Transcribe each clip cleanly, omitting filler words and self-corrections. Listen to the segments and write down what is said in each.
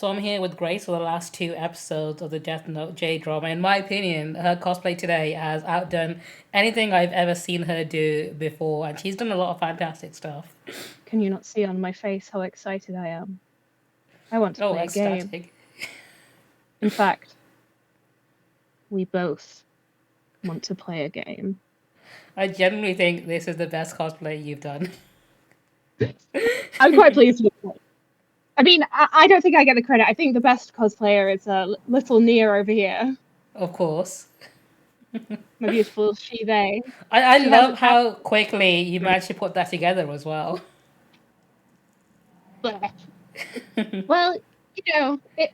So I'm here with Grace for the last two episodes of the Death Note J drama. In my opinion, her cosplay today has outdone anything I've ever seen her do before, and she's done a lot of fantastic stuff. Can you not see on my face how excited I am? I want to play a game. Ecstatic. In fact, we both want to play a game. I genuinely think this is the best cosplay you've done. I'm quite pleased with it. I mean, I don't think I get the credit. I think the best cosplayer is little Nia over here. Of course. My beautiful she, they. I She love has a how quickly you managed to put that together as well. Well, it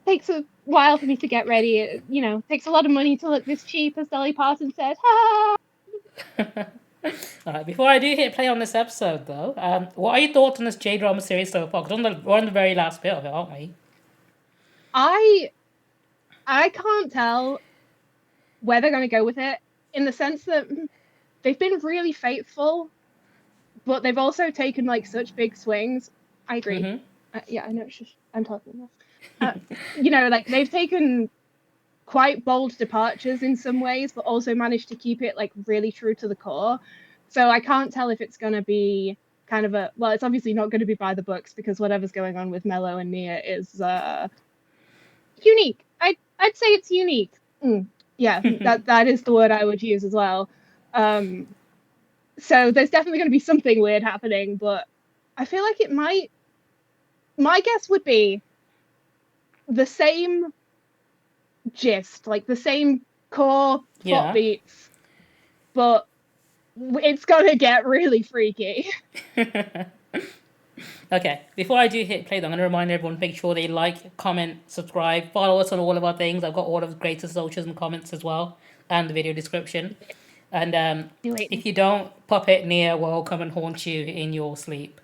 takes a while for me to get ready. It, takes a lot of money to look this cheap, as Dolly Parton said. Alright, before I do hit play on this episode, though, what are your thoughts on this J drama series so far? Because we're on the very last bit of it, aren't we? I can't tell where they're going to go with it, in the sense that they've been really faithful, but they've also taken like such big swings. I agree. Mm-hmm. Yeah, I know. I'm talking now. Like they've taken quite bold departures in some ways, but also managed to keep it like really true to the core. So I can't tell if it's going to be kind of it's obviously not going to be by the books, because whatever's going on with Mello and Nia is unique. I'd say it's unique. Yeah, that is the word I would use as well. So there's definitely going to be something weird happening, but I feel like it might. My guess would be the same gist, like the same core plot beats, but it's gonna get really freaky. Okay, before I do hit play, though, I'm gonna remind everyone to make sure they like, comment, subscribe, follow us on all of our things. I've got all of Grace's socials and comments as well, and the video description. And if you don't, Puppet Nia will come and haunt you in your sleep,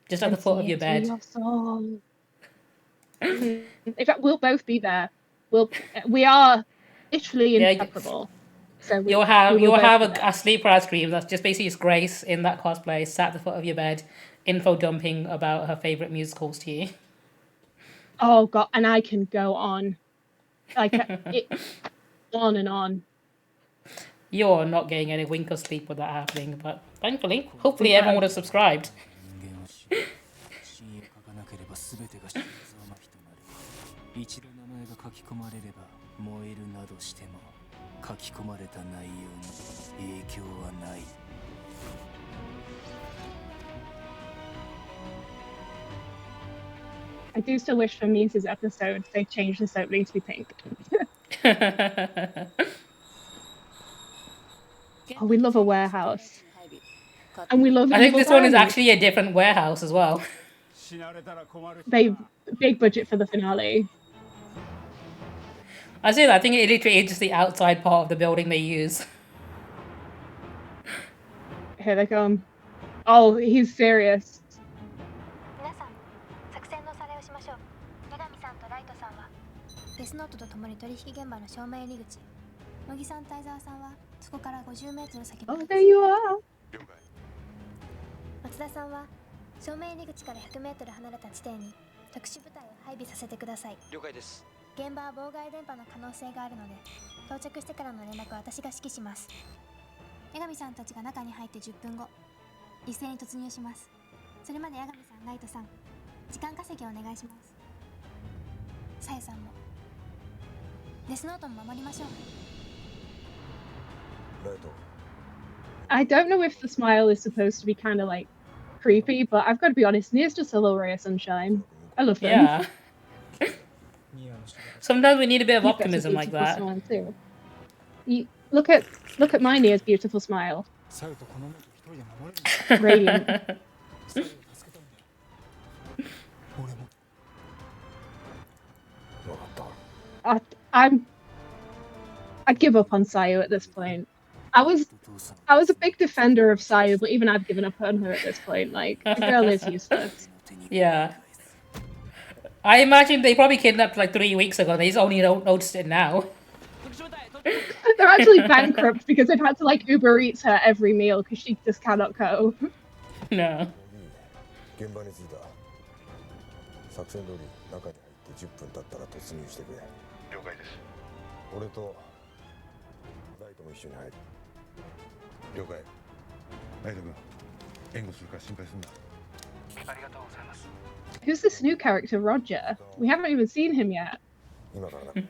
just at the foot of your bed. Your soul. In fact, we'll both be there. We are literally inseparable. So you'll have a sleep paralysis dream that's just basically just Grace in that cosplay, sat at the foot of your bed, info dumping about her favorite musicals to you. Oh god, and I can go on, like on and on. You're not getting any wink of sleep with that happening, but thankfully, hopefully everyone would have subscribed. I do still wish for Mise's episode they changed this opening to be pink. Oh, we love a warehouse. And we love. I think this one is actually a different warehouse as well. They big budget for the finale. I say that. I think it literally is just the outside part of the building they use. Here they come. Oh, he's serious. Oh, there you are. 松田さんは正面入り口から 100m 離れた地点に特殊部隊を配備させてください。了解です。現場は妨害電波の可能性があるので、到着してからの連絡は私が指揮します。八神さんたちが中に入って10分後、一斉に突入します。それまで八神さん、ライトさん、時間稼ぎをお願いします。さゆさんも。デスノートも守りましょう。ライト。I don't know if the smile is supposed to be kind of like creepy, but I've got to be honest, Nia's just a little ray of sunshine. I love them. Yeah. Sometimes we need a bit of optimism like that. Look at my Nia's beautiful smile. Radiant. I'd give up on Sayu at this point. I was a big defender of Sayu, but even I've given up on her at this point. Like, the girl is useless. Yeah. I imagine they probably kidnapped like 3 weeks ago. They just only don't notice it now. They're actually bankrupt because they've had to like Uber Eats her every meal because she just cannot cope. No. 中に入って10分経ったら突入してくれ。了解です。俺とライトも一緒に入る。了解。ライト君、援護するから心配すんな。ありがとうございます。 Who's this new character, Roger? We haven't even seen him yet. 今からな。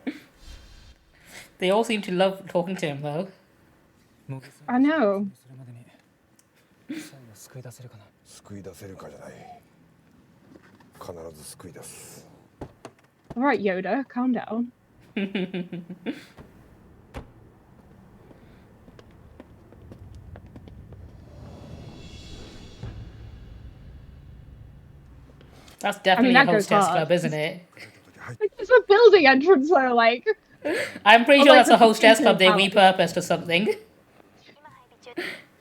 They all seem to love talking to him, though. I know. 救い出せるかな。救い出せるかじゃない。必ず救い出す。All right, Yoda, calm down. That's definitely that a goes hostess hard. club, isn't it? It's a building entrance, though, like. I'm pretty Or sure like that's a the hostess casino club they tower. repurposed or something. 今配備中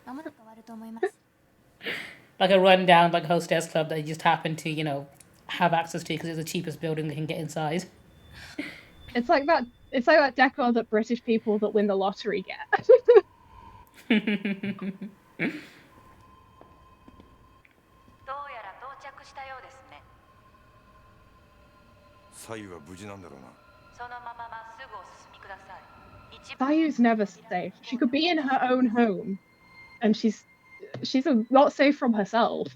まもなく終わると思います Like a rundown, like hostess club that you just happen to, you know, have access to because it's the cheapest building they can get inside. It's like that. It's like that decor that British people that win the lottery get. どうやら到着したようですね。左右は無事なんだろうな。そのまままっすぐお進みください。一 Bayou's never safe. She could be in her own home, and she's not safe from herself.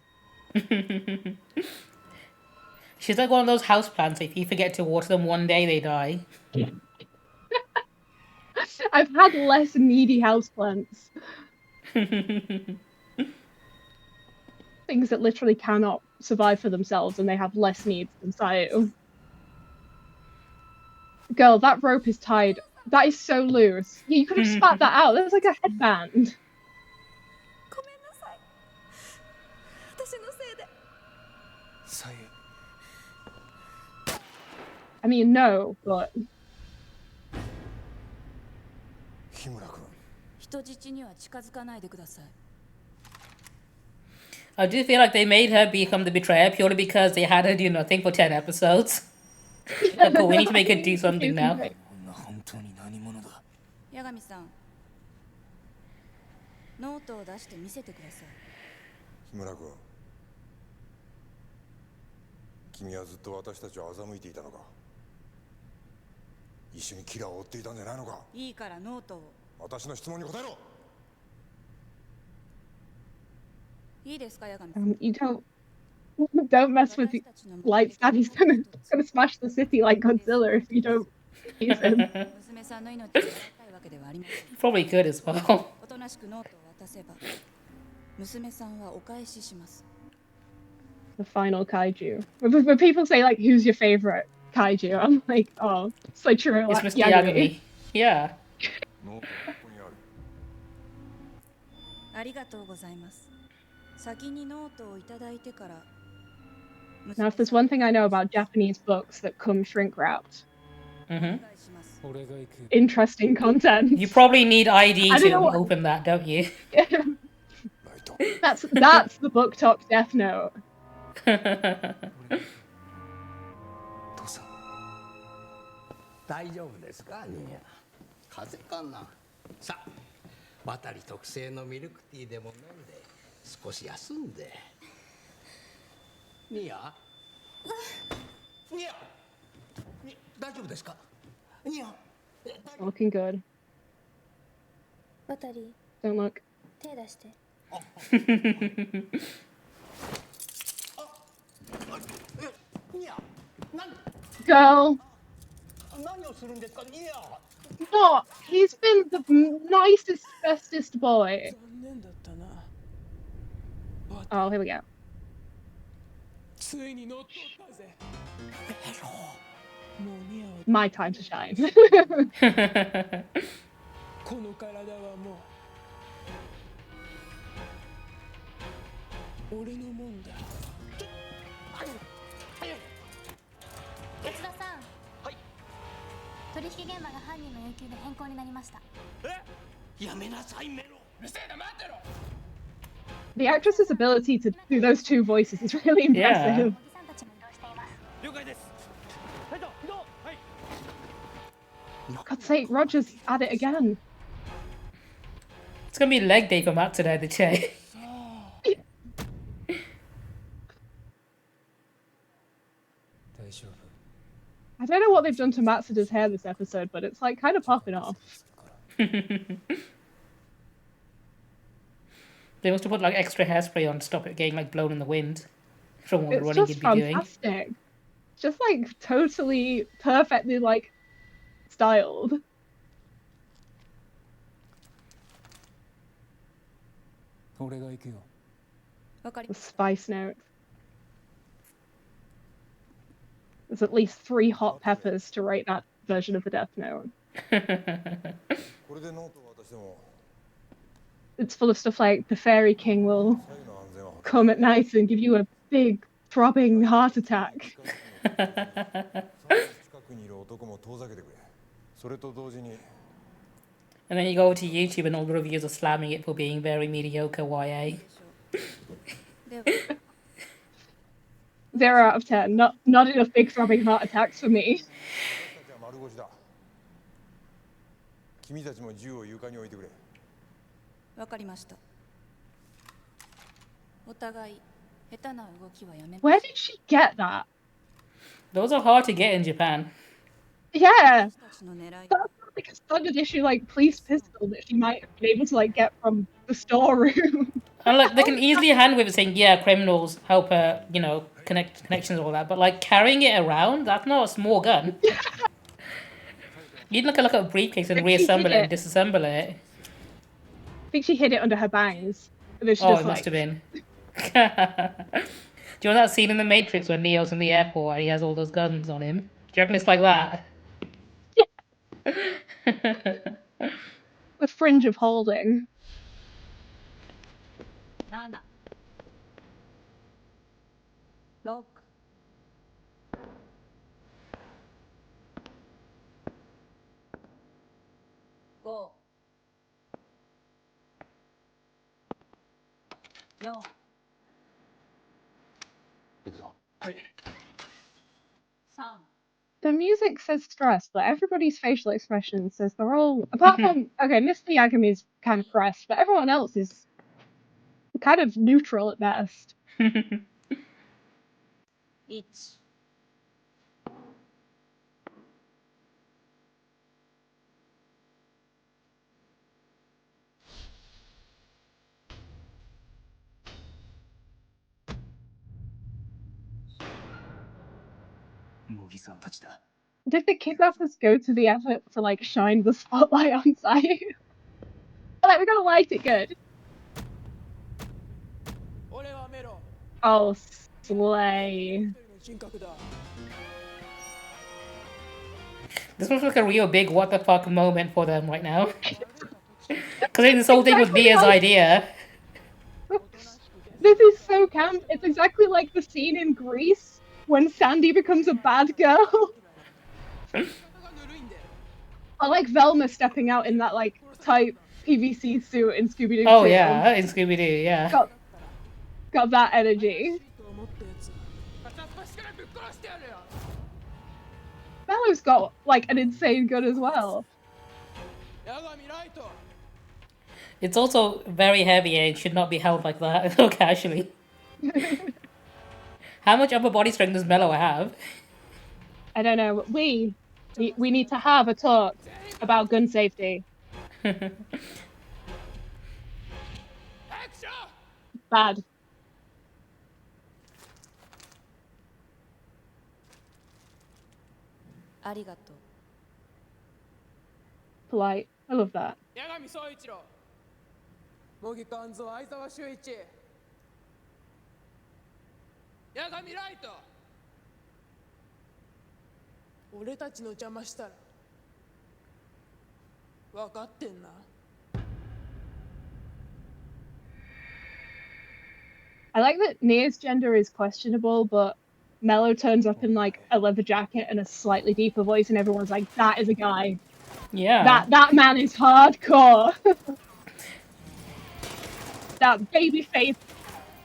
She's like one of those houseplants. If you forget to water them one day, they die. I've had less needy houseplants. Things that literally cannot survive for themselves and they have less needs than Sayu. Girl, that rope is tied. That is so loose. You could have spat that out. That's like a headband. ごめんなさい私のせいで 左右。 I mean, no, but 日村君。人質には近づかないでください。 I do feel like they made her become the betrayer purely because they had her do nothing for 10 episodes. Like, cool, we need to make her do something now. 本当に何者だ。八神さん、ノートを出して見せてください。日村君。君はずっと私たちを欺いていたのか。一緒にキラーを追っていたんじゃないのか。いいからノートを。私の質問に答えろ。いいですか、八神さん。 you don't mess with the light stab. He's gonna smash the city like Godzilla if you don't use him. 娘さんの命を奪いたいわけではありません。 Probably could as well. おとなしくノートを渡せば、娘さんはお返しします。 The final kaiju. When people say like, "Who's your favorite kaiju?" I'm like, "Oh, so true." It's Like, Mr. Yagami. Yeah. ノートはここにある。ありがとうございます。先にノートをいただいてから。 Now, if there's one thing I know about Japanese books that come shrink wrapped, interesting content. You probably need ID I don't to know what- open that, don't you? ライト。 That's the book talk death note. 父さん大丈夫ですか兄や風邪かなさあ渡り特製のミルクティーでも飲んで少し休んでニアニア大丈夫ですかニア Looking good. 渡り Don't look. 手出してニア何 Girl. 何をするんですかニア What? He's been the nicest, bestest boy. 残念だったな。 Oh, here we go. ついに乗ったぜ。もうニアは My time to shine. この体はもう俺のもんだ。安田さんはい取引現場が犯人の要求で変更になりましたやめなさいメロ The actress's ability to do those two voices is really impressive. おじさんたちも移動しています God's sake, Roger's at it again. It's gonna be leg day for Matt today, the Che. 大丈夫。I don't know what they've done to Matsuda's hair this episode, but it's like kind of popping off. They must have put like extra hairspray on to stop it getting like blown in the wind from all the It's running just you'd be doing. fantastic. Just like totally perfectly like styled. 俺が行くよ。わかり The spice note. There's at least 3 hot peppers to write that version of the Death Note. これでノートを渡しても It's full of stuff like the Fairy King will サイの安全は come at night and give you a big throbbing heart attack. サイの近くにいる男も遠ざけてくれ。それと同時に And then you go over to YouTube and all the reviews are slamming it for being very mediocre YA. では 0 out of 10. Not enough big throbbing heart attacks for me. 私たちは丸腰だ。君たちも銃を床に置いてくれ。わかりました。お互い下手な動きはやめま Where did she get that? Those are hard to get in Japan. Yeah, 私たちの狙い that's not like a standard issue like police pistol that she might have been able to like get from the storeroom. And like they can easily hand wave it saying, yeah, criminals help her, you know, connections and all that. But like carrying it around, that's not a small gun. You'd look at a briefcase and reassemble it and disassemble it. I think she hid it under her bangs. And then she Oh, just it must have like, been. Do you know that scene in The Matrix when Neo's in the airport and he has all those guns on him? Do you reckon it's like that? the fringe of holding. 7 6 5 4 3 The music says stress, but everybody's facial expression says they're all, apart from, okay, Mr. Yagami's kind of pressed, but everyone else is kind of neutral at best. 1 茂木さんたちだ。 Did the kidnappers go to the effort to like shine the spotlight on Sayu? Like, we're gonna light it good. 俺はメロ。 Oh, slay. 一人の人格だ。 This looks like a real big what the fuck moment for them right now. Because this whole thing was Mia's idea. This is so camp. It's exactly like the scene in Greece when Sandy becomes a bad girl. I like Velma stepping out in that like tight PVC suit in Scooby-Doo. Oh 2. yeah, in Scooby-Doo, yeah. Got that energy. 思ったやつ片っ端からぶっ殺してやるよ。 Mello's got like an insane gun as well. 八神ライト。 It's also very heavy and should not be held like that so casually. How much upper body strength does Mello have? I don't know. We need to have a talk about gun safety. Bad. Arigato. Polite. I love that. 八神総一郎。茂木勘三相沢修一。八神ライト。俺たちの邪魔したら分かってんな。 I like that Nia's gender is questionable, but Mello turns up in like a leather jacket and a slightly deeper voice, and everyone's like, "That is a guy. Yeah. That man is hardcore." That baby-faced,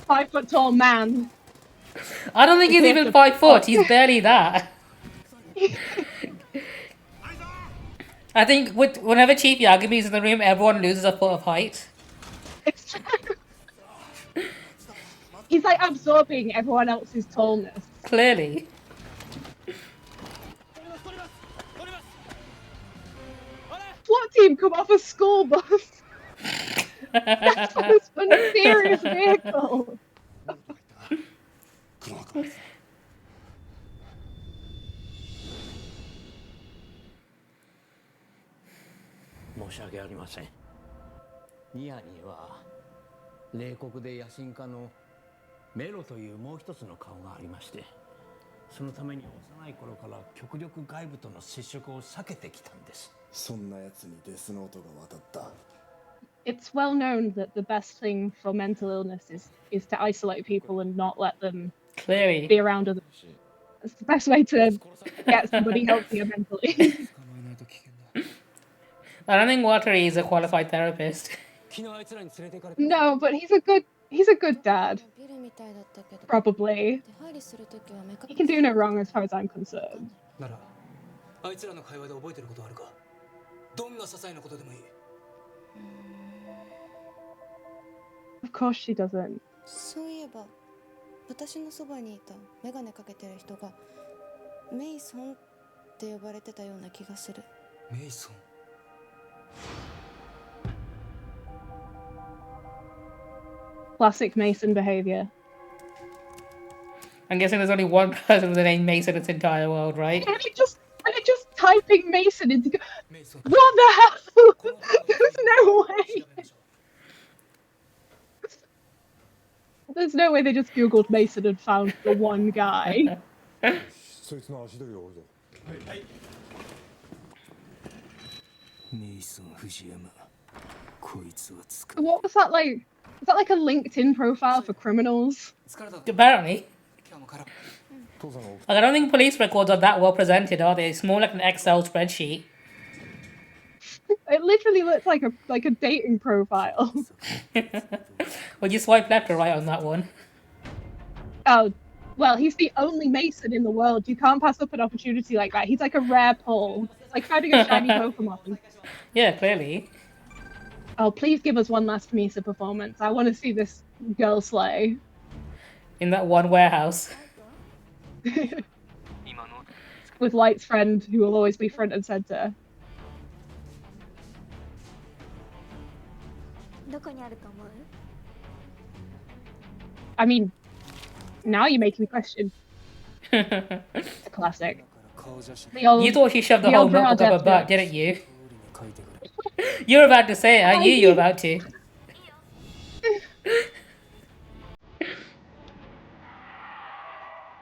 5 foot tall man. I don't think he's even 5 foot. He's barely that. I think whenever Chief Yagami's in the room, everyone loses a foot of height. He's like absorbing everyone else's tallness. Clearly. team come off a school bus. That's a mysterious vehicle. 黒幕です。申し訳ありません。ニアには冷酷で野心家のメロというもう一つの顔がありまして、そのために幼い頃から極力外部との接触を避けてきたんです。そんな奴にデスノートが渡った。It's well known that the best thing for mental illness is to isolate people and not let them Clearly. be around others. It's the best way to get somebody healthier mentally. I don't think Watery is a qualified therapist. No, but he's a good dad. Probably. He can do no wrong as far as I'm concerned. Of course she doesn't. そういえば私のそばにいたメガネかけてる人がメイソンって呼ばれてたような気がする。メイソン。Classic Mason behavior. I'm guessing there's only one person with the name Mason in this entire world, right? And it just typing Mason into what the hell? There's no way. There's no way they just googled Mason and found the one guy. そいつの足取りを追うぞ。メイソン藤山。こいつは使う。 What was that like? Was that like a LinkedIn profile for criminals? Apparently. Like, I don't think police records are that well presented, are they? It's more like an Excel spreadsheet. It literally looks like a dating profile. Would you swipe left or right on that one? Oh, well, he's the only Mason in the world. You can't pass up an opportunity like that. He's like a rare pull. It's like finding a shiny Pokemon. Yeah, clearly. Oh, please give us one last Misa performance. I want to see this girl slay. In that one warehouse. With Light's friend, who will always be front and center. I mean, now you're making me question. Classic. You thought she shoved the whole notebook up her butt, didn't you? You're about to say it. I knew you were about to.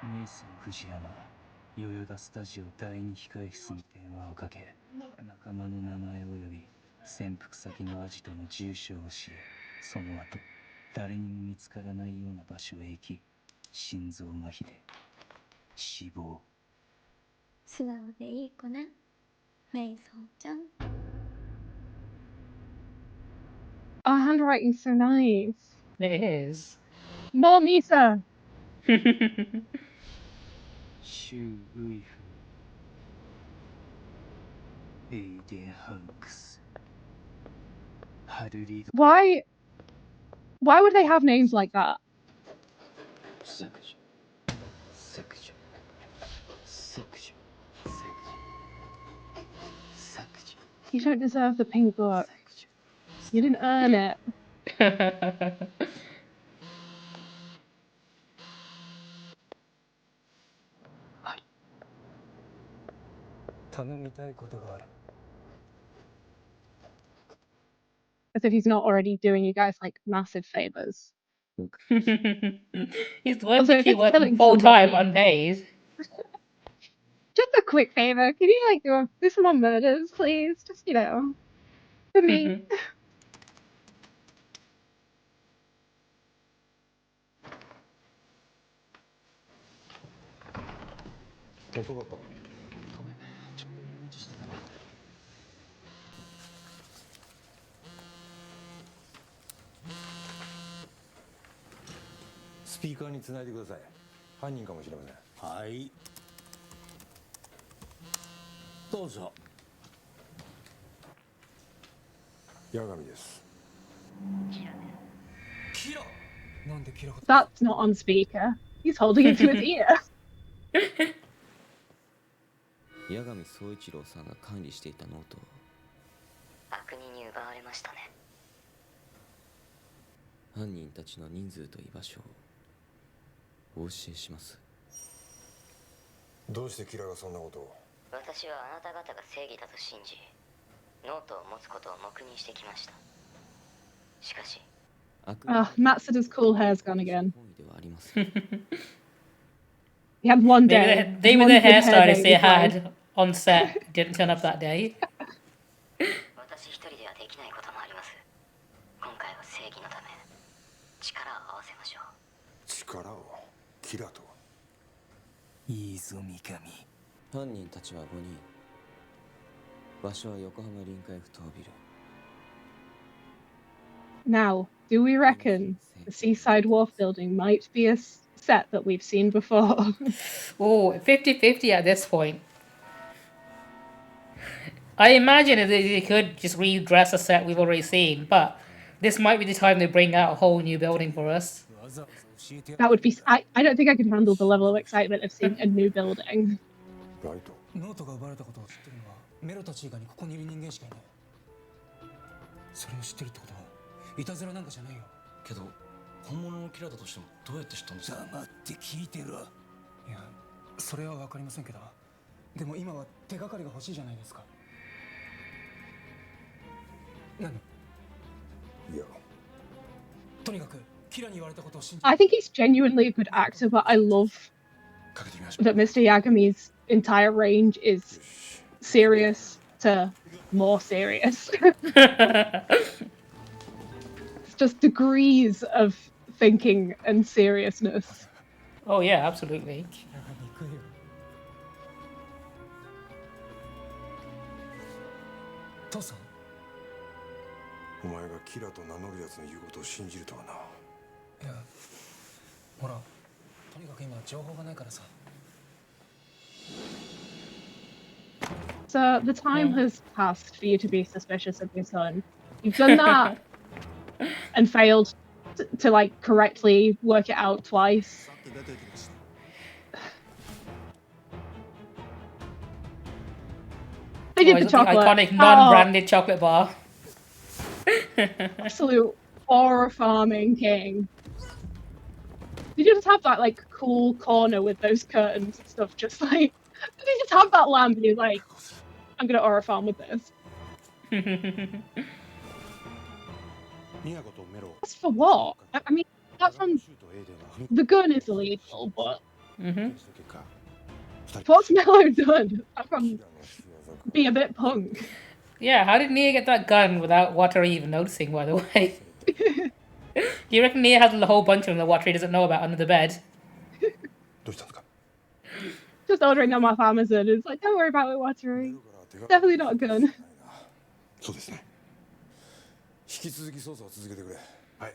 メイソン藤山、ヨヨダスタジオ第2控室に電話をかけ、仲間の名前及び潜伏先のアジトの住所を教え、その後、誰にも見つからないような場所へ行き、心臓麻痺で死亡。素直でいい子ね、メイソンちゃん。Our handwriting's so nice. It is. More Misa. シュウイフ、エイデン・ハンクス、ハルリード。 Why would they have names like that? 削除、削除、削除、削除。 You don't deserve the pink book. You didn't earn it. 頼みたいことがある。 As if he's not already doing you guys like massive favors. He's Also, if literally it's working killing full time somebody- unpaid. Just a quick favor. Can you like do some more murders, please? Just for me. 遅かった。ごめん、ちょっとイメージしてたな。スピーカーにつないでください。犯人かもしれません。はい。どうぞ。八神です。キラ。なんでキラ。 That's not on speaker. He's holding it to his ear. 八神宗一郎さんが管理していたノートをわれましたね。犯人たちの人数と居場所をお教えします。どうしてキラがそんなことを？私はあなた方が正義だと信じ、ノートを持つことを黙認してきました。しかし、Matsuda's cool hair's gone again. 本意ではありません。He had one day. Maybe one the good hair hairstylist day they in his life. had on set didn't turn up that day. 私一人ではできないこともあります。今回は正義のため、力を合わせましょう。力を？キラと？いいぞ三上。犯人たちは5人。場所は横浜臨海ふ頭ビル。 Now, do we reckon the Seaside Wharf building might be a set that we've seen before? Oh, 50-50 at this point. I imagine that they could just redress a set we've already seen, but this might be the time they bring out a whole new building for us. That would be... I don't think I can handle the level of excitement of seeing a new building. ノートが奪われたことを知ってるのはメロたち以外にここにいる人間しかいない。それを知ってるってことはいたずらなんかじゃないよ。けど本物のキラだとしてもどうやって知ったんですか？黙って聞いてろ。いや、それは分かりませんけど、でも今は手がかりが欲しいじゃないですか。何？いや、とにかくキラに言われたことを信じ。I think he's genuinely a good actor, but I love that Mr. Yagami's entire range is serious to more serious. It's just degrees of thinking and seriousness. Oh yeah, absolutely. 父さん、お前がキラと名乗るやつの言うことを信じるとはな。いや、ほら、とにかく今情報がないからさ。 So the time has passed for you to be suspicious of your son. You've done that and failed to like correctly work it out twice. They did the chocolate. Iconic non-branded chocolate bar. Absolute horror farming king. Did you just have that like cool corner with those curtains and stuff? Just like, did you just have that lamp and you're like, I'm gonna horror farm with this? That's for what? I mean, that's from the gun is illegal, but what's Mello done? From be a bit punk. Yeah, how did Nia get that gun without Watari even noticing, by the way? Do you reckon Nia has a whole bunch of them that Watari doesn't know about under the bed? Just ordering them off Amazon. It's like, don't worry about it, Watari. Definitely not a gun. そうですね。引き続き捜査を続けてくれ。はい。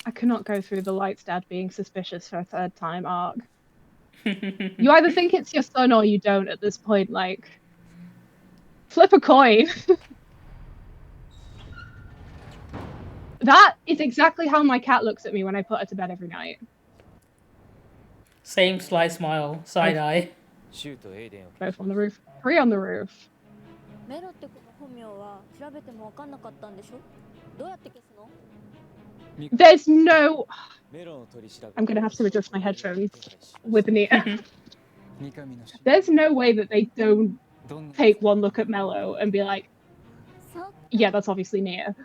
I cannot go through the Light's dad being suspicious for a third time arc. You either think it's your son or you don't at this point, like... Flip a coin! That is exactly how my cat looks at me when I put her to bed every night. Same sly smile, side eye. Both on the roof. 3 on the roof. メロって子の本名は調べても分かんなかったんでしょ？どうやって消すの？ There's no... I'm gonna have to adjust my headphones with Nia. There's no way that they don't take one look at Mello and be like, yeah, that's obviously Nia.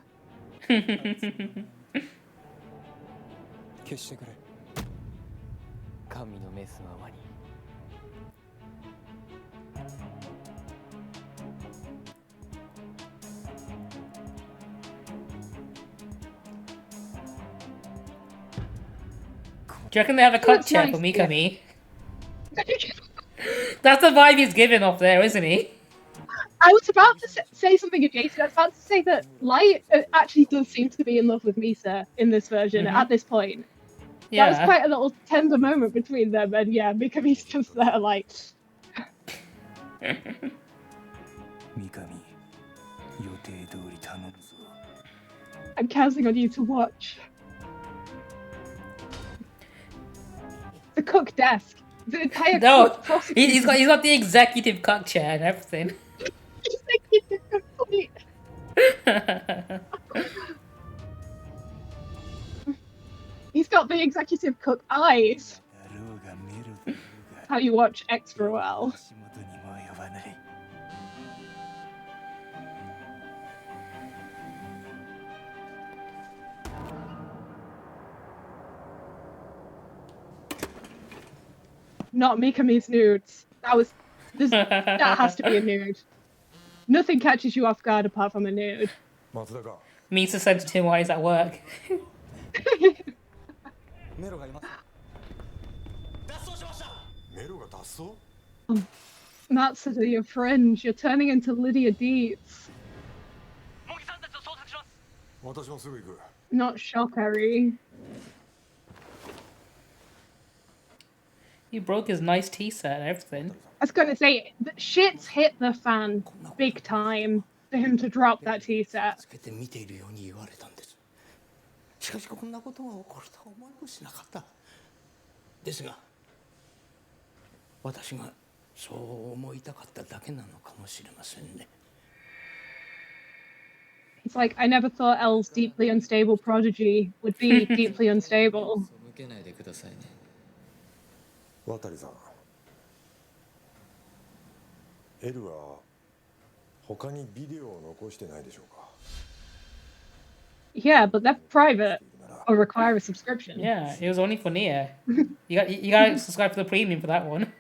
消してくれ。神のメスままに。Do you reckon they have a cut chair for Mikami? That's the vibe he's giving off there, isn't he? I was about to say something adjacent. I was about to say that Light actually does seem to be in love with Misa in this version at this point. Yeah. That was quite a little tender moment between them, and yeah, Mikami's just there like... I'm counting on you to watch. cook desk. The entire No, cook process. he's got the executive cook chair and everything. He's got the executive cook eyes. How you watch extra well. Not Mikami's nudes. That has to be a nude. Nothing catches you off guard apart from a nude. Misa sent it to him while he's at work. Matsuda, your friend, you're turning into Lydia Dietz. Not Shokari. He broke his nice tea set and everything. I was gonna say, shit's hit the fan big time for him to drop that tea set. しかしこんなことが起こるとは思いもしなかった。ですが、私がそう思いたかっただけなのかもしれませんね。 It's like, I never thought L's deeply unstable prodigy would be deeply unstable. 向けないでくださいね。渡さん、L は他にビデオを残してないでしょうか。 Yeah, but they're private or require a subscription. Yeah, it was only for Nia. You gotta subscribe to the premium for that one.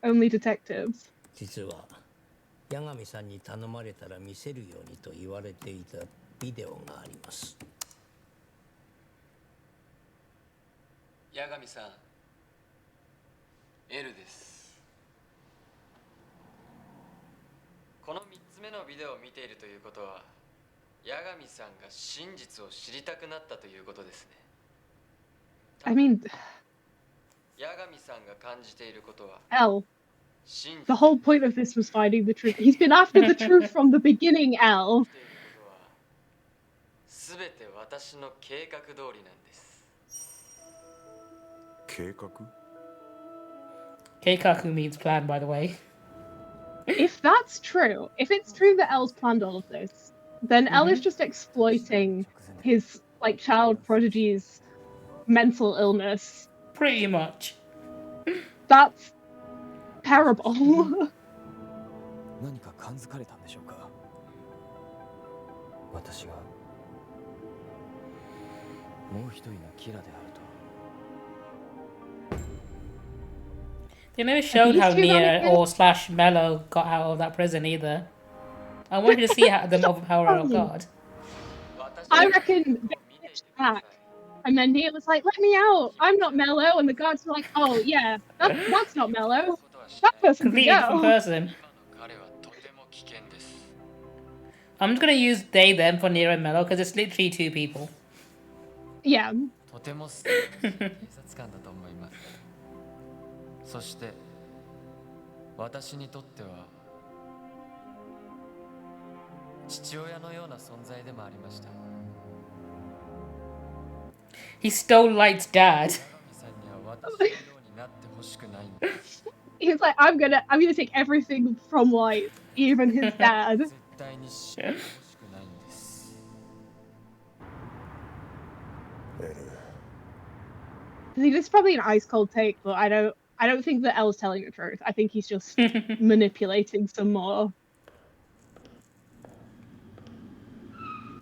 Only detectives. 実は八神さんに頼まれたら見せるようにと言われていたビデオがあります。八神さん、L です。この3つ目のビデオを見ているということは、八神さんが真実を知りたくなったということですね。I mean, 八神さんが感じていることは、 L. The whole point of this was finding the truth. He's been after the truth from the beginning, L. すべて私の計画通りなんです。計画? Keikaku means plan, by the way. If that's true, if it's true that L's planned all of this, then L is just exploiting his like child prodigy's mental illness. Pretty much. That's terrible. 何か感づかれたんでしょうか。私がもう一人のキラであると。 They never showed how Nia or slash Mello got out of that prison either. I wanted to see how them overpower our god. I reckon they pitched back, and then Nia was like, "Let me out! I'm not Mello," and the guards were like, "Oh yeah, that's not Mello. That person can Completely different go." person. I'm just gonna use they them for Nia and Mello because it's literally two people. Yeah. とても素敵な警察官だと思います。そして私にとっては父親のような存在でもありました。 He stole Light's dad. He's like, I'm gonna take everything from Light, even his dad. See, this is probably an ice cold take, but I don't think that L's telling the truth. I think he's just manipulating some more.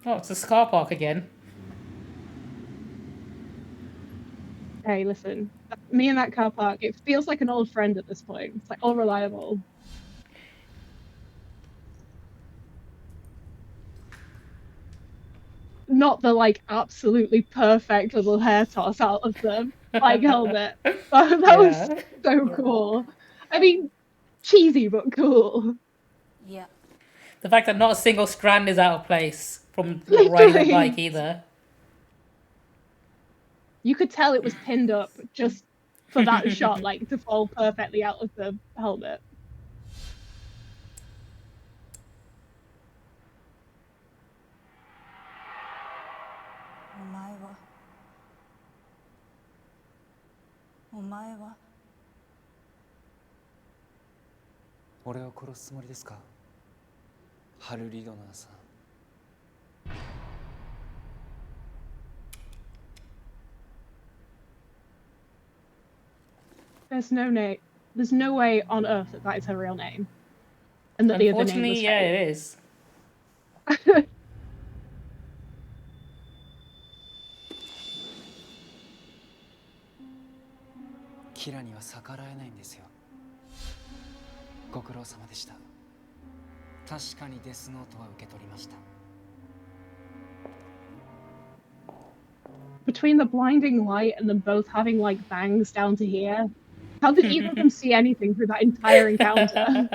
Oh, it's a car park again. Hey, listen, me and that car park, it feels like an old friend at this point. It's like all reliable. Not the like absolutely perfect little hair toss out of the like helmet. That was so cool. I mean, cheesy but cool. Yeah. The fact that not a single strand is out of place from riding the bike either. You could tell it was pinned up just for that shot, like to fall perfectly out of the helmet. 前は俺を殺すつもりですか、ハル・リドナーさん。There's no name. There's no way on earth that that is her real name, and that the other name was Unfortunately, yeah, fake. it is. キラには逆らえないんですよ。ご苦労様でした。確かにデスノートは受け取りました。Between the blinding light and them both having like bangs down to here, how did either of them see anything through that entire encounter?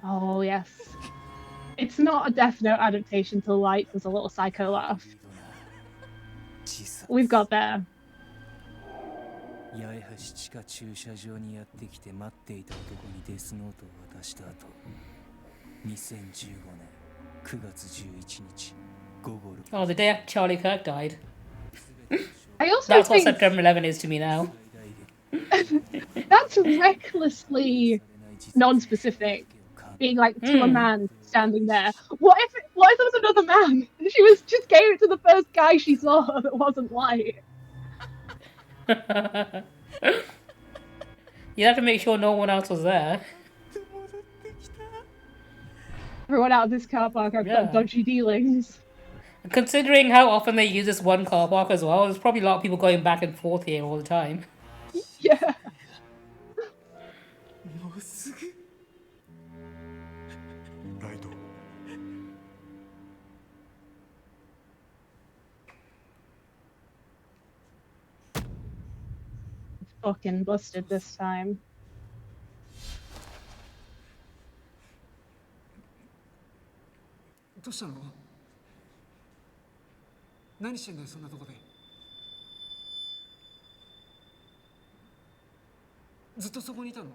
Oh yes. It's not a Death Note adaptation to light. There's a little psycho laugh. We've got there. 八重橋地下駐車場にやってきて待っていた男にデスノートを渡した後、2015年9月11日午後6時。 Oh, the day after Charlie Kirk died. I also That's what think September 11 is to me now. that's recklessly non-specific. Being like to a man standing there. What if there was another man? She was just gave it to the first guy she saw that wasn't white. You have to make sure no one else was there. Everyone out of this car park, I've got dodgy dealings. Considering how often they use this one car park as well, there's probably a lot of people going back and forth here all the time. Yeah. Fucking busted this time. どうしたの？何してんだよそんなとこで。ずっとそこにいたの？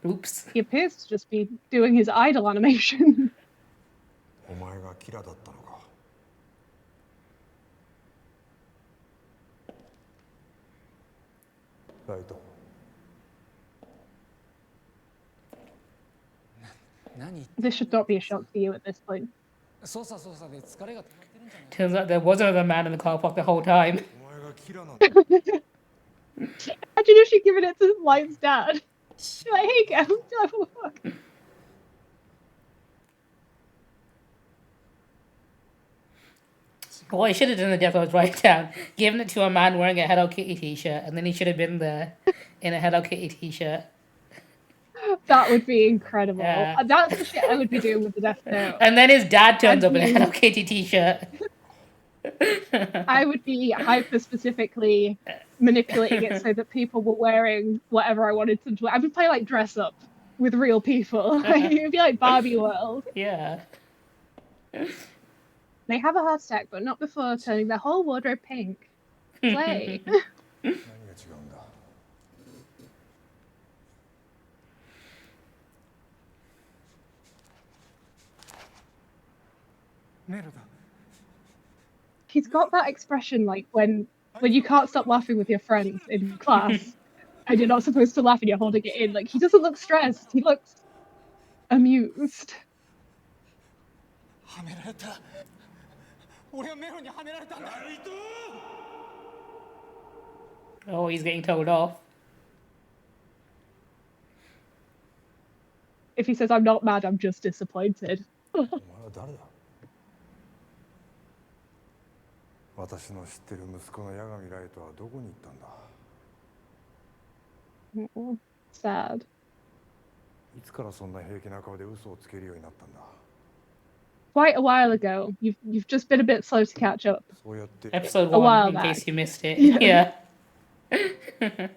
Oops. He appears to just be doing his idle animation. お前がキラだったのか。ライト。This should not be a shock to you at this point. 操作で疲れが溜まってるんじゃない？ Turns out there was another man in the car park the whole time. Imagine if she'd given it to Light's dad. She's like, here you go. Have a look. What he should have done in the death was write down, given it to a man wearing a Hello Kitty t-shirt, and then he should have been there in a Hello Kitty t-shirt. That would be incredible. Yeah. That's the shit I would be doing with the Death Note. And then his dad turns up in a Hello Kitty t-shirt. I would be hyper-specifically manipulating it so that people were wearing whatever I wanted them to wear. I would play like dress up with real people. It would be like Barbie World. Yeah. They have a heart attack, but not before turning their whole wardrobe pink. Play. 何が違うんだ。メロだ。 He's got that expression like when you can't stop laughing with your friends in class and you're not supposed to laugh and you're holding it in. Like, he doesn't look stressed. He looks amused. はめられた。俺はメロにはめられたんだ。 Oh, he's getting told off. If he says, I'm not mad, I'm just disappointed. お前は誰だ。私の知ってる息子の八神ライトはどこに行ったんだ。 Sad. いつからそんな平気な顔で嘘をつけるようになったんだ。 Quite a while ago. You've just been a bit slow to catch up. そうやって。 Episode A while 1, in back. case you missed it. Yeah. Yeah.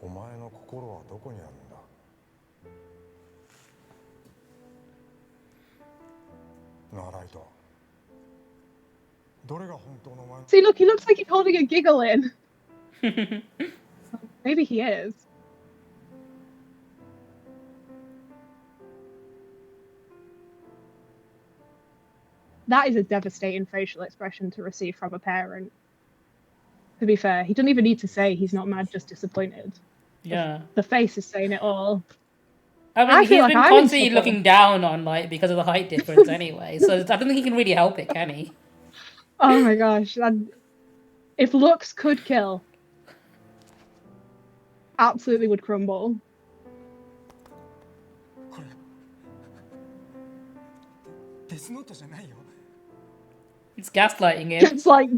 お前の心はどこにあるんだ。なあライト。どれが本当のお前。 See, look, he looks like he's holding a giggle in. Maybe he is. that is a devastating facial expression to receive from a parent. To be fair, he doesn't even need to say he's not mad, just disappointed. Yeah. The face is saying it all. I mean, I feel he's like been I'm in constantly trouble. looking down on, like, because of the height difference anyway. So I don't think he can really help it, can he? Oh my gosh. If looks could kill, absolutely would crumble. It's gaslighting him. Just like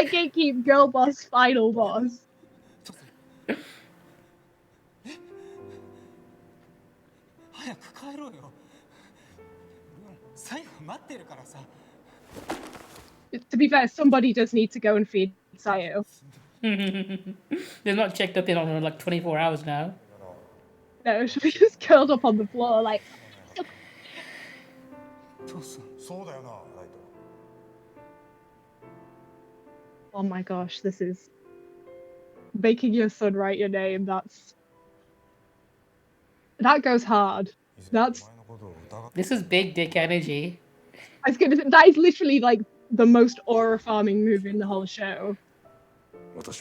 gatekeep girl boss, final boss. To be fair, somebody does need to go and feed Sayo. They've not checked up in on her like 24 hours now. No, she'll be just curled up on the floor like. Oh my gosh, this is making your son write your name. That goes hard. This is big dick energy. I was gonna say, that is literally like the most aura farming move in the whole show. Did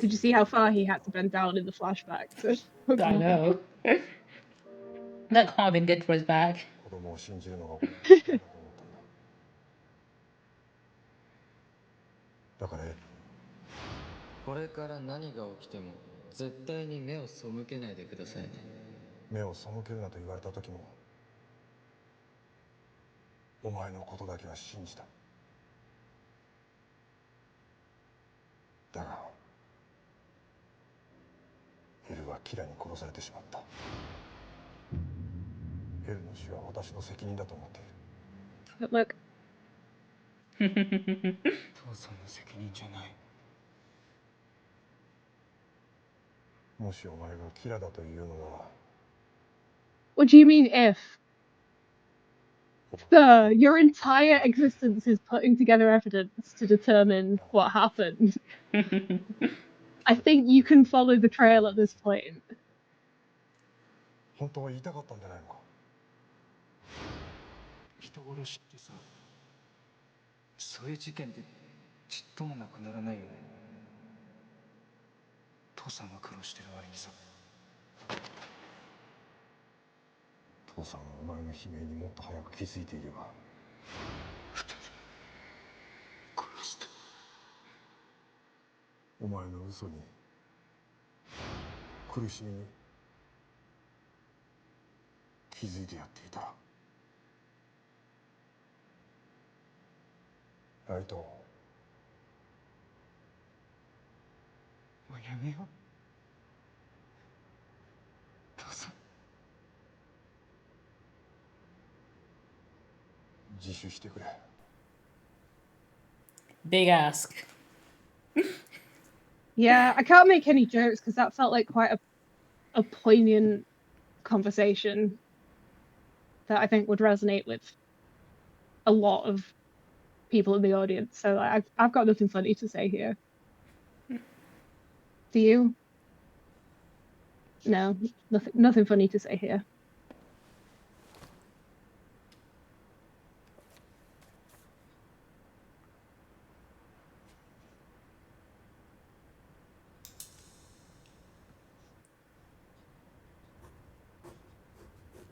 you see how far he had to bend down in the flashback? I know. That can't have been good for his back. だからこれから何が起きても絶対に目を背けないでくださいね。目を背けるなと言われた時もお前のことだけは信じた。だがエルはキラに殺されてしまった。エルの死は私の責任だと思っている。 Look. 父さんの責任じゃない。もしお前がキラだというのなら。 What do you mean if? Sir, your entire existence is putting together evidence to determine what happened. I think you can follow the trail at this point. 本当は言いたかったんじゃないのか。人殺しってさ、そういう事件ってちっともなくならないよね。父さんが苦労してる割にさ。父さんはお前の悲鳴にもっと早く気づいていれば。殺した。お前の嘘に苦しみに気づいてやっていた。ライト。もうやめよう。父さん。自首してくれ。 Big ask. Yeah, I can't make any jokes because that felt like quite a poignant conversation that I think would resonate with a lot of people in the audience. So I've got nothing funny to say here. Do you? No, nothing funny to say here.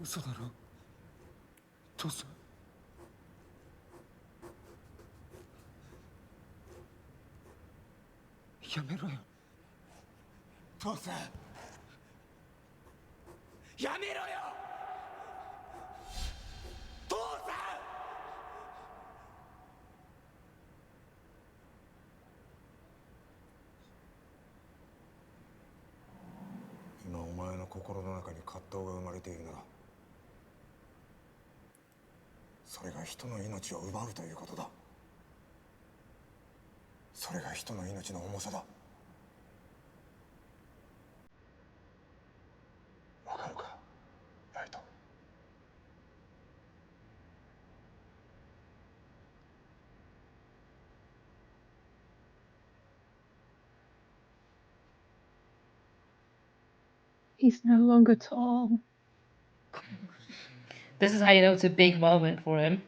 嘘だろ、父さん。やめろよ。父さん。やめろよ。父さん。今お前の心の中に葛藤が生まれているなら。 それが人の命を奪うということだ。それが人の命の重さだ。わかるか、ライト。He's no longer tall. This is how you know it's a big moment for him.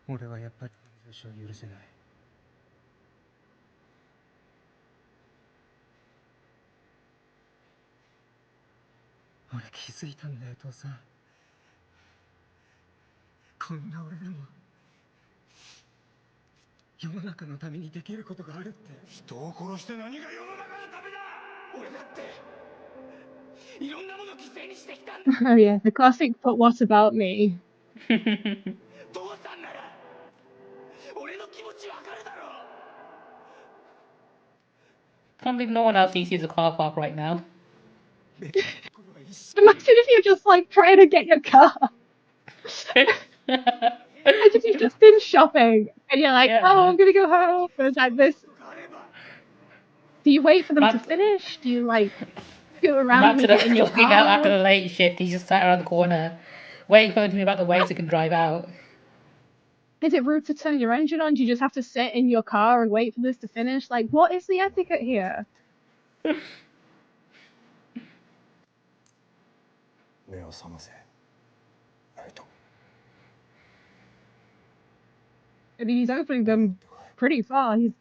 俺はやっぱり優勝を許せない。俺気づいたんだよ、父さん。こんな俺でも世の中のためにできることがあるって。人を殺して何が世の中のためだ。俺だっていろんなもの犠牲にしてきたんだ。 Oh yeah, the classic "But what about me?" 父さんなら俺の気持ちわかるだろう。 Can't believe no one else needs to use a car park right now. Imagine if you're just like trying to get your car. Imagine you've just been shopping and you're like, Yeah. oh, I'm gonna go home. And like this. Do you wait for them to Matt- finish? Do you like go around Matt with today it in your walking out after car? the late shift. He just sat around the corner, waiting for him to be about the way so he can drive out. Is it rude to turn your engine on? Do you just have to sit in your car and wait for this to finish? Like, what is the etiquette here? 目を覚ませ。ライト。 I mean, he's opening them pretty far. He's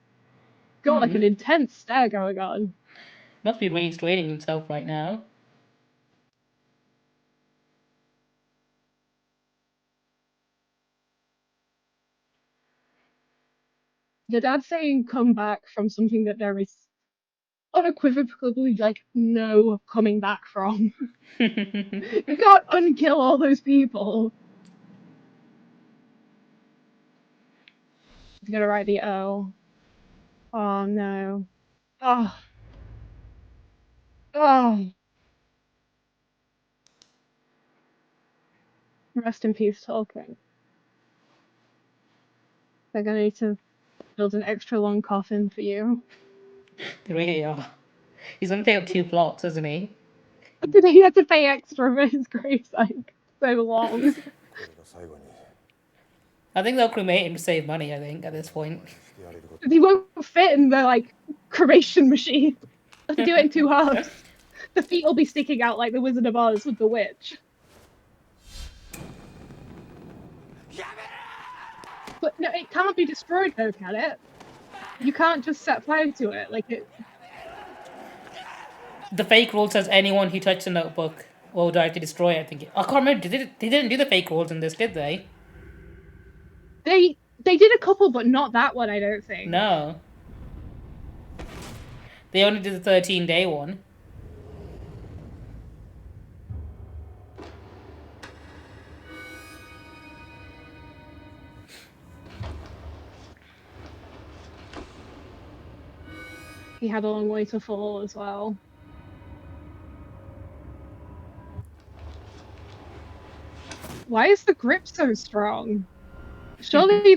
got like an intense stare going on. Must be really straining himself right now. Your dad saying come back from something that there is unequivocally like no coming back from. You can't unkill all those people. He's gonna write the O. Oh no. Oh. Oh. Rest in peace, Tolkien. They're gonna need to build an extra long coffin for you. They really are. He's gonna take up 2 plots, isn't he? Did he have to pay extra for his gravesite? So long. これが最後に I think they'll cremate him to save money, I think, at this point. してやれること。 He won't fit in the like cremation machine. Have to do it in 2 halves. The feet will be sticking out like the Wizard of Oz with the witch. But no, it can't be destroyed though, can it? You can't just set fire to it. Like it. The fake rule says anyone who touched the notebook will die to destroy it, I think. I can't remember. They didn't do the fake rules in this, did they? They did a couple, but not that one, I don't think. No. They only did the 13-day one. He had a long way to fall as well. Why is the grip so strong? Surely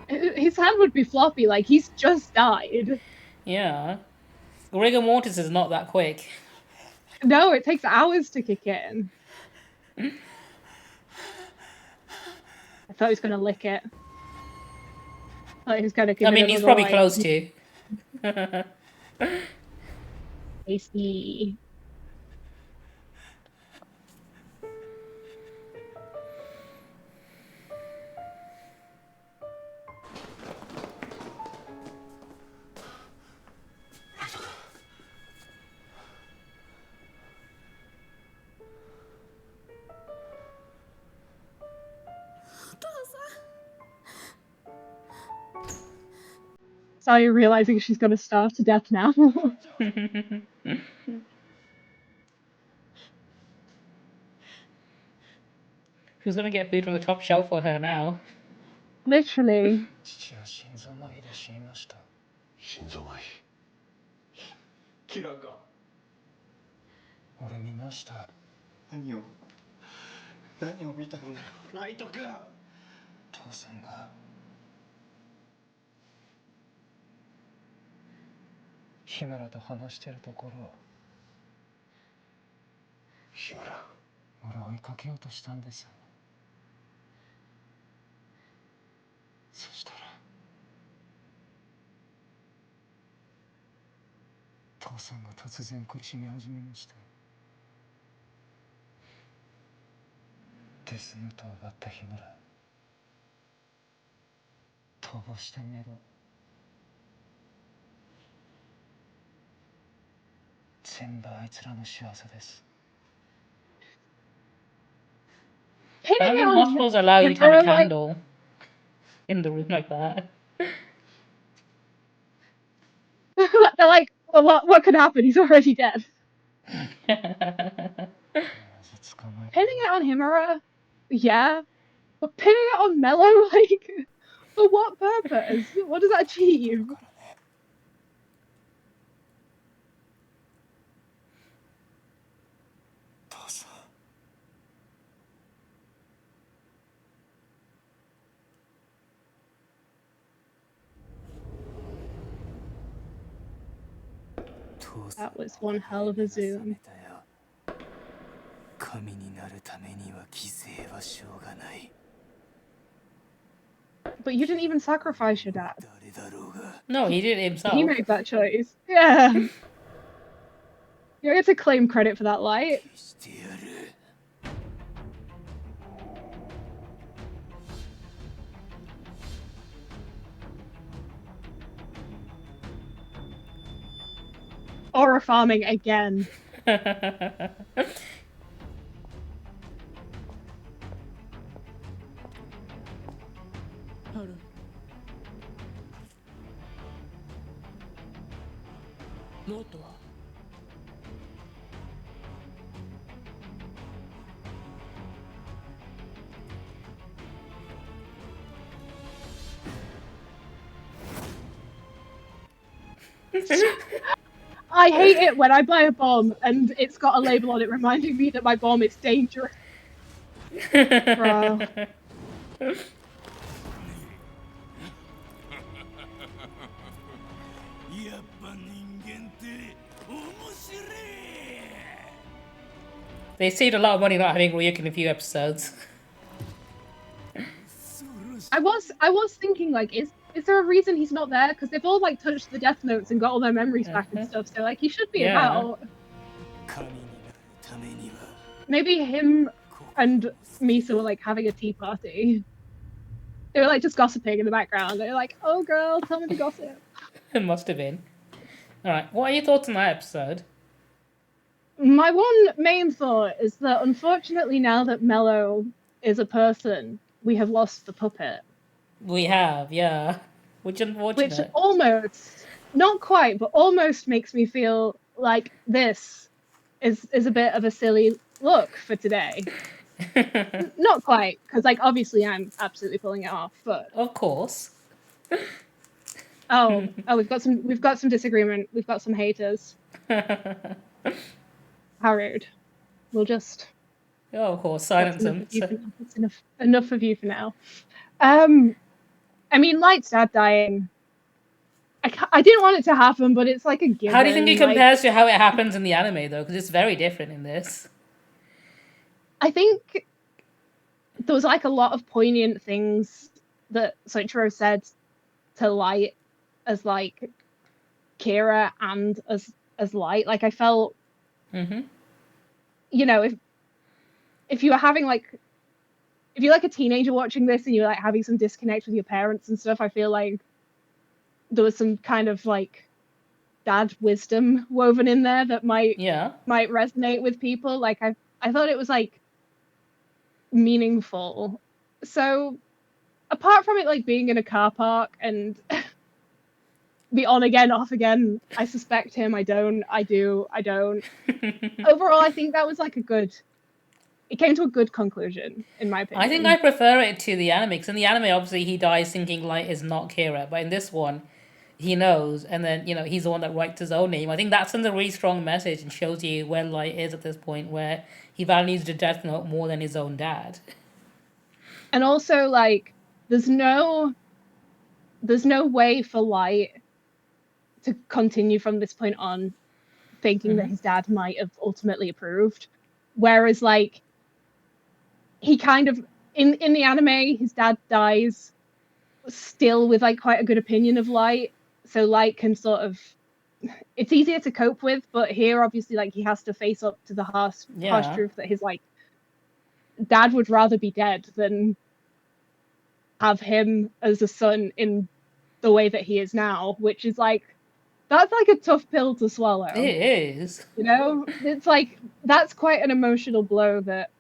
his hand would be floppy, like he's just died. Yeah. Rigor mortis is not that quick. No, it takes hours to kick in. I thought he was gonna lick it. I thought he was gonna give I it mean, a he's little, probably like, close to. tasty. Sorry, realizing she's gonna starve to death now. Who's gonna get food from the top shelf for her now? Literally. 父は心臓麻痺で死にました。心臓麻痺。キラーが俺見ました。何を見たんだよライト君。父さんが日村と話してるところを日村。俺追いかけようとしたんです。そし父さんが突然苦しみ始めました。デスノートを奪った日村、逃亡したメロ、全部あいつらの仕業です。I don't think hospitals allow you to have a candle in the room like that. They're like, well, what could happen? He's already dead. Pinning it on Himura, yeah, but pinning it on Mello, like, for what purpose? What does that achieve? That was one hell of a zoom. 神になるためには犠牲はしょうがない。 But you didn't even sacrifice your dad. No, he did it himself. He made that choice. Yeah. You don't get to claim credit for that light. Aura farming again. I hate it when I buy a bomb and it's got a label on it reminding me that my bomb is dangerous. Bro. They saved a lot of money not having Ryuk in a few episodes. I was thinking, like, is there a reason he's not there? Because they've all like touched the death notes and got all their memories back and stuff, so like he should be about. Maybe him and Misa were like having a tea party. They were like just gossiping in the background. They were like, "Oh, girl, tell me the gossip." It must have been. All right, what are your thoughts on that episode? My one main thought is that unfortunately now that Mello is a person, we have lost the puppet. We have, yeah. Which unfortunate. Which almost, not quite, but almost makes me feel like this is a bit of a silly look for today. Not quite, because like obviously I'm absolutely pulling it off, but of course. Oh, we've got some disagreement. We've got some haters. How rude. We'll just. Oh, of course, silence them. It's enough of you for now. I mean, Light's dad dying. I didn't want it to happen, but it's like a given. How do you think it compares to how it happens in the anime, though? Because it's very different in this. I think there was like a lot of poignant things that Soichiro said to Light as like Kira and as Light. Like I felt, you know, if you were having like, if you're like a teenager watching this and you're like having some disconnect with your parents and stuff, I feel like there was some kind of like dad wisdom woven in there that might resonate with people. Like I thought it was like meaningful. So apart from it like being in a car park and be on again, off again, I suspect him, I don't. Overall, I think that was like it came to a good conclusion, in my opinion. I think I prefer it to the anime, because in the anime, obviously, he dies thinking Light is not Kira, but in this one, he knows, and then, you know, he's the one that writes his own name. I think that sends a really strong message and shows you where Light is at this point, where he values the Death Note more than his own dad. And also, like, there's no way for Light to continue from this point on thinking that his dad might have ultimately approved. Whereas, like, he kind of, in the anime, his dad dies still with, like, quite a good opinion of Light. So Light can sort of it's easier to cope with, but here obviously like he has to face up to the harsh Yeah. truth that his like dad would rather be dead than have him as a son in the way that he is now, which is like that's like a tough pill to swallow. It is. You know, it's like that's quite an emotional blow that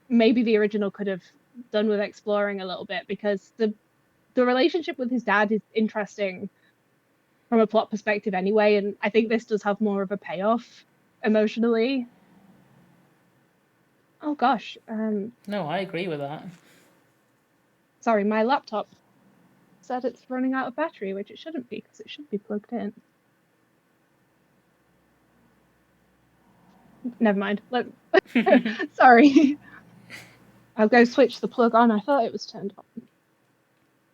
maybe the original could have done with exploring a little bit, because the relationship with his dad is interesting from a plot perspective anyway, and I think this does have more of a payoff emotionally. Oh gosh. No, I agree with that. Sorry, my laptop said it's running out of battery, which it shouldn't be because it should be plugged in. Never mind. Sorry. I'll go switch the plug on. I thought it was turned on.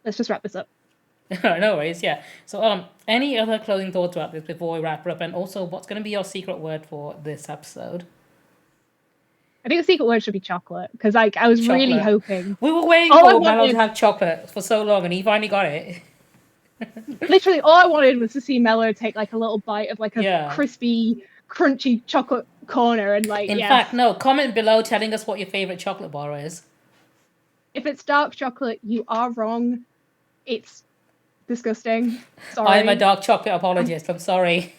Let's just wrap this up. No worries, yeah. So, any other closing thoughts about this before we wrap it up? And also, what's going to be your secret word for this episode? I think the secret word should be chocolate, because like I was really hoping. We were waiting for Mello to have chocolate for so long, and he finally got it. Literally, all I wanted was to see Mello take like a little bite of like a crispy, crunchy chocolate corner, and like. In fact, no. Comment below telling us what your favorite chocolate bar is. If it's dark chocolate, you are wrong. It's disgusting. Sorry. I'm a dark chocolate apologist. I'm sorry.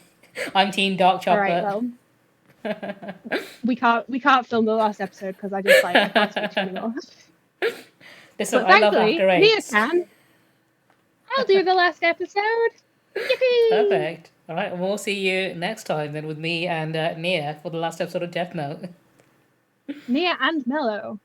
I'm team dark chocolate. All right, well, we can't film the last episode because I just like I can't speak anymore. Listen, I love After Eight. Mia can. I'll do the last episode. Yippee! Perfect. All right, and we'll see you next time then with me and Nia for the last episode of Death Note. Nia and Mello.